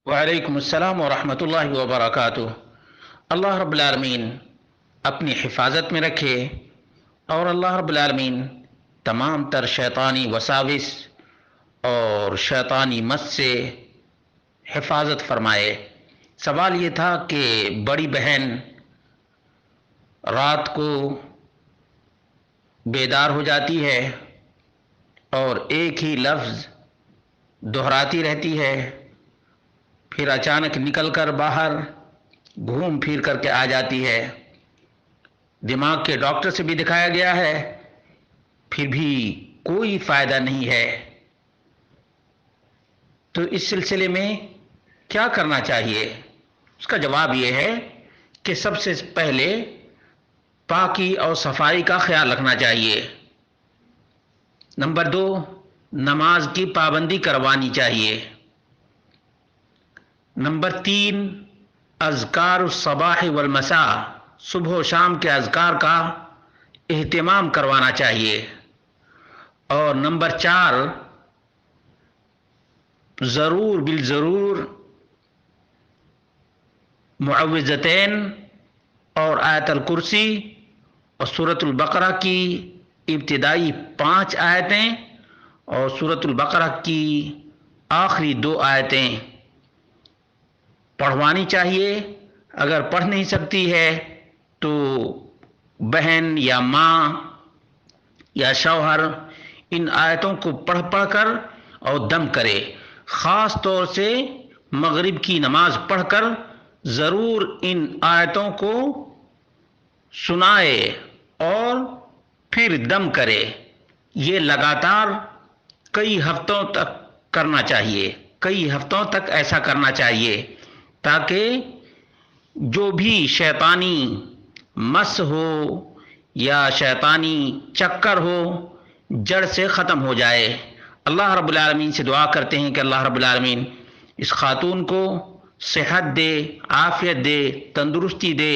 وعلیکم السلام ورحمۃ اللہ وبرکاتہ۔ اللہ رب العالمین اپنی حفاظت میں رکھے، اور اللہ رب العالمین تمام تر شیطانی وساوس اور شیطانی مس سے حفاظت فرمائے۔ سوال یہ تھا کہ بڑی بہن رات کو بیدار ہو جاتی ہے اور ایک ہی لفظ دہراتی رہتی ہے، پھر اچانک نکل کر باہر گھوم پھر کر کے آ جاتی ہے۔ دماغ کے ڈاکٹر سے بھی دکھایا گیا ہے، پھر بھی کوئی فائدہ نہیں ہے۔ تو اس سلسلے میں کیا کرنا چاہیے؟ اس کا جواب یہ ہے کہ سب سے پہلے پاکی اور صفائی کا خیال رکھنا چاہیے۔ نمبر 2، نماز کی پابندی کروانی چاہیے۔ نمبر 3، اذکار الصباح والمساء، صبح و شام کے اذکار کا اہتمام کروانا چاہیے۔ اور نمبر 4، ضرور بالضرور معوذتین اور آیت الکرسی اور سورۃ البقرہ کی ابتدائی 5 آیتیں اور سورۃ البقرہ کی آخری 2 آیتیں پڑھوانی چاہیے۔ اگر پڑھ نہیں سکتی ہے تو بہن یا ماں یا شوہر ان آیتوں کو پڑھ پڑھ کر اور دم کرے۔ خاص طور سے مغرب کی نماز پڑھ کر ضرور ان آیتوں کو سنائے اور پھر دم کرے۔ یہ لگاتار کئی ہفتوں تک کرنا چاہیے، کئی ہفتوں تک ایسا کرنا چاہیے، تاکہ جو بھی شیطانی مس ہو یا شیطانی چکر ہو جڑ سے ختم ہو جائے۔ اللہ رب العالمین سے دعا کرتے ہیں کہ اللہ رب العالمین اس خاتون کو صحت دے، عافیت دے، تندرستی دے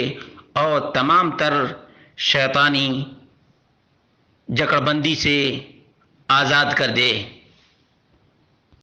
اور تمام تر شیطانی جکڑ بندی سے آزاد کر دے۔